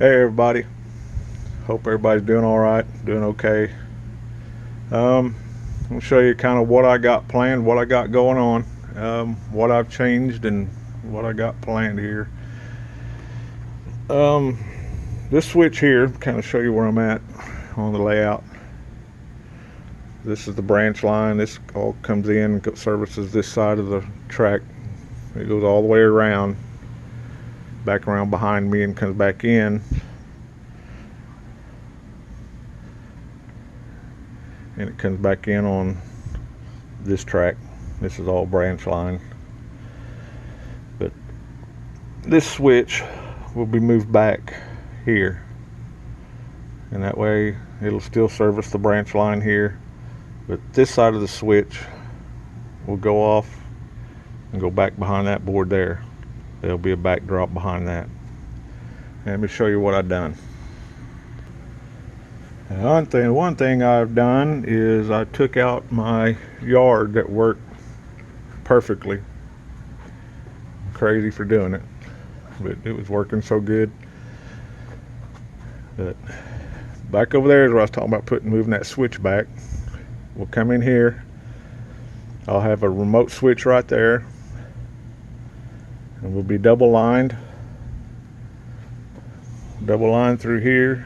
Hey everybody, hope everybody's doing all right, doing okay. I'm gonna show you kind of what I got planned, what I got going on, what I've changed, and what I got planned here. Um, this switch here, kind of show you where I'm at on the layout. This is the branch line. This all comes in, services this side of the track. It goes all the way around, back around behind me, and comes back in. And it comes back in on this track. This is all branch line, but this switch will be moved back here, and that way it'll still service the branch line here, but this side of the switch will go off and go back behind that board there. There'll be a backdrop behind that. Let me show you what I've done. One thing I've done is I took out my yard that worked perfectly. Crazy for doing it, but it was working so good. But back over there is where I was talking about moving that switch back. We'll come in here. I'll have a remote switch right there, and we'll be double lined through here.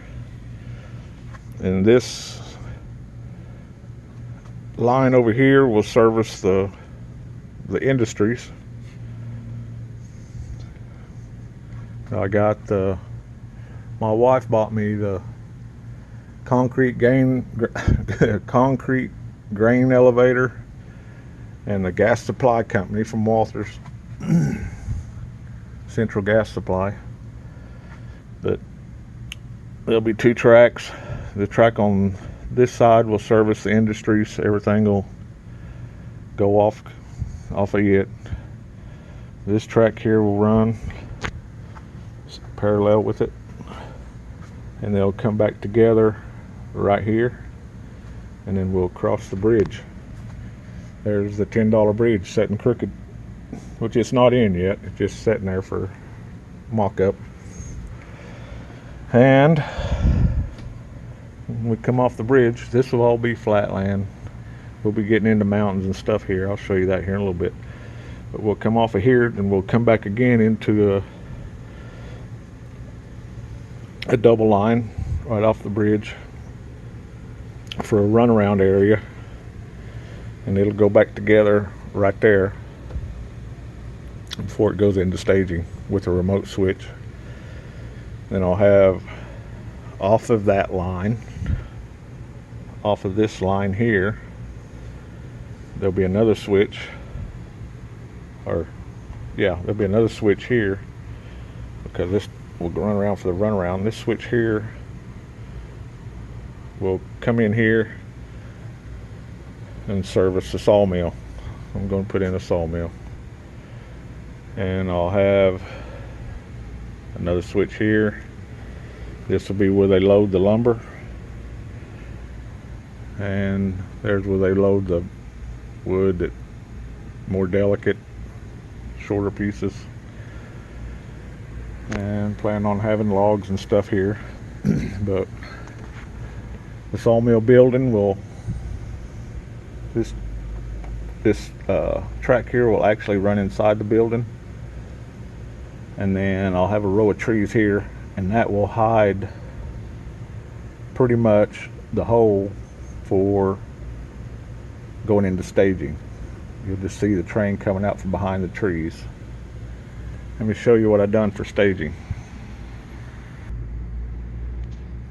And this line over here will service the industries. I got my wife bought me the concrete grain elevator and the gas supply company from Walthers, Central Gas Supply. But there'll be two tracks. The track on this side will service the industries. Everything will go off of it. This track here will run parallel with it, and they'll come back together right here, and then we'll cross the bridge. There's the $10 bridge sitting crooked, which it's not in yet. It's just sitting there for mock-up. And when we come off the bridge, this will all be flat land. We'll be getting into mountains and stuff here. I'll show you that here in a little bit. But we'll come off of here, and we'll come back again into a double line right off the bridge for a runaround area, and it'll go back together right there before it goes into staging with a remote switch. Then I'll have off of that line, off of this line here, there'll be another switch, there'll be another switch here, because this will run around for the runaround. This switch here will come in here and service the sawmill. I'm going to put in a sawmill, and I'll have another switch here. This will be where they load the lumber, and there's where they load the wood, that more delicate, shorter pieces. And plan on having logs and stuff here. But the sawmill building will, this track here will actually run inside the building, and then I'll have a row of trees here, and that will hide pretty much the hole for going into staging. You'll just see the train coming out from behind the trees. Let me show you what I've done for staging.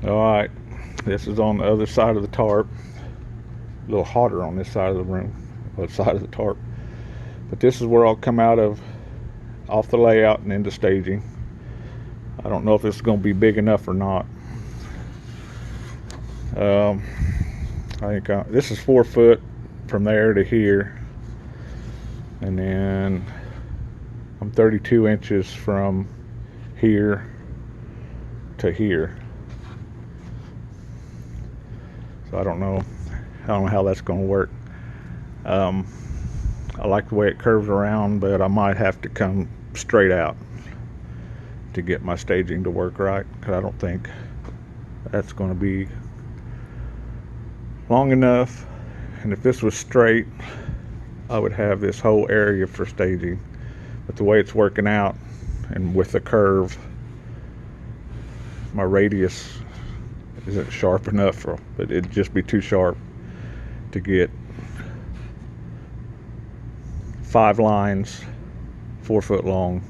Alright, this is on the other side of the tarp. A little hotter on this side of the room, or side of the tarp. But this is where I'll come out of, off the layout and into staging. I don't know if this is going to be big enough or not. I think this is 4 foot from there to here, and then I'm 32 inches from here to here. So I don't know how that's going to work. I like the way it curves around, but I might have to come straight out to get my staging to work right, because I don't think that's going to be long enough. And if this was straight, I would have this whole area for staging. But the way it's working out, and with the curve, my radius isn't sharp enough, but it'd just be too sharp to get 5 lines 4 foot long.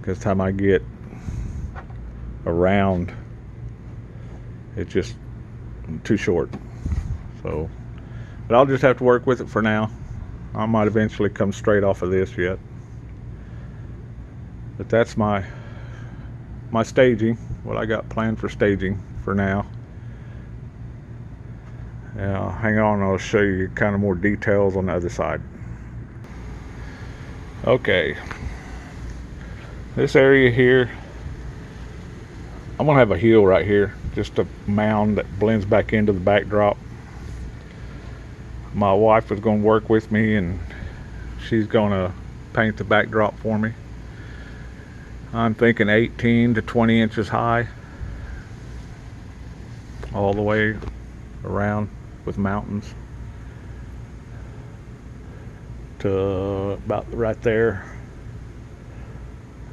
Because time I get around, it's just too short. So, but I'll just have to work with it for now. I might eventually come straight off of this yet. But that's my staging, what I got planned for staging for now. Now, hang on, I'll show you kind of more details on the other side. Okay, this area here, I'm gonna have a hill right here, just a mound that blends back into the backdrop. My wife was gonna work with me, and she's gonna paint the backdrop for me. I'm thinking 18 to 20 inches high, all the way around with mountains to about right there.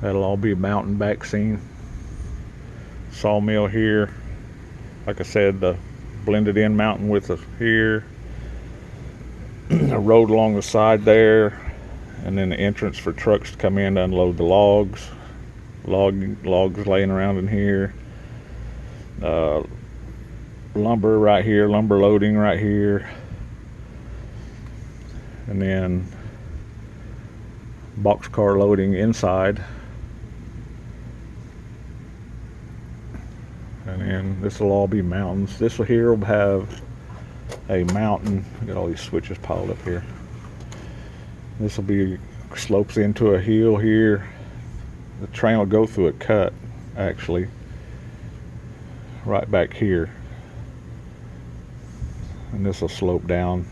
That'll all be a mountain back scene. Sawmill here, like I said, the blended in mountain with us here, a road along the side there, and then the entrance for trucks to come in to unload the logs. Logs laying around in here. Lumber right here, lumber loading right here, and then boxcar loading inside. And then this will all be mountains. This here will have a mountain. I got all these switches piled up here. This will be slopes into a hill here. The train will go through a cut, actually, right back here. And this will slope down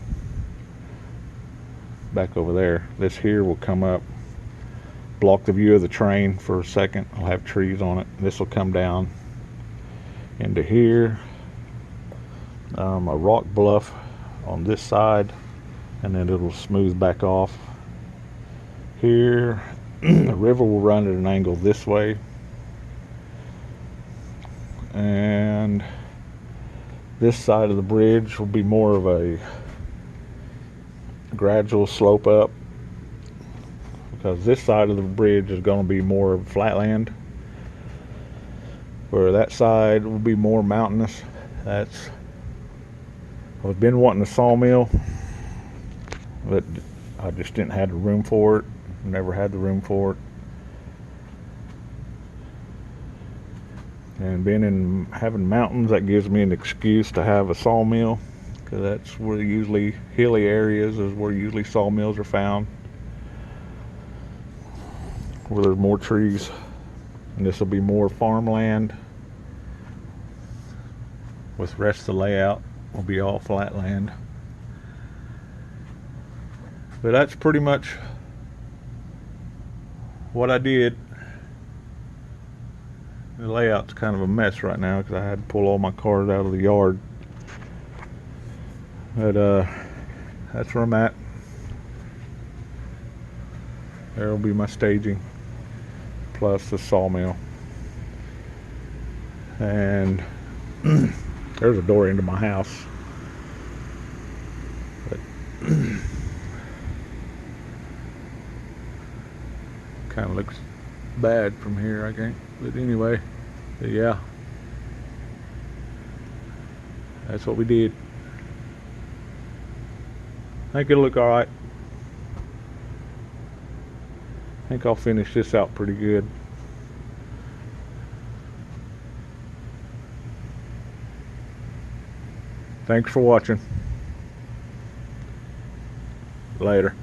back over there. This here will come up, block the view of the train for a second. I'll have trees on it. This will come down into here. A rock bluff on this side, and then it'll smooth back off here. The river will run at an angle this way, and this side of the bridge will be more of a gradual slope up, because this side of the bridge is going to be more flatland, where that side will be more mountainous. I've been wanting a sawmill, but I just didn't have the room for it. Never had the room for it. And having mountains, that gives me an excuse to have a sawmill, because that's where usually hilly areas is where usually sawmills are found, where there's more trees. And this will be more farmland, with the rest of the layout will be all flat land. But that's pretty much what I did. The layout's kind of a mess right now because I had to pull all my cars out of the yard. But that's where I'm at. There will be my staging plus the sawmill. And there's a door into my house. But kind of looks bad from here, I think. But anyway, yeah, that's what we did. I think it'll look all right. I think I'll finish this out pretty good. Thanks for watching. Later.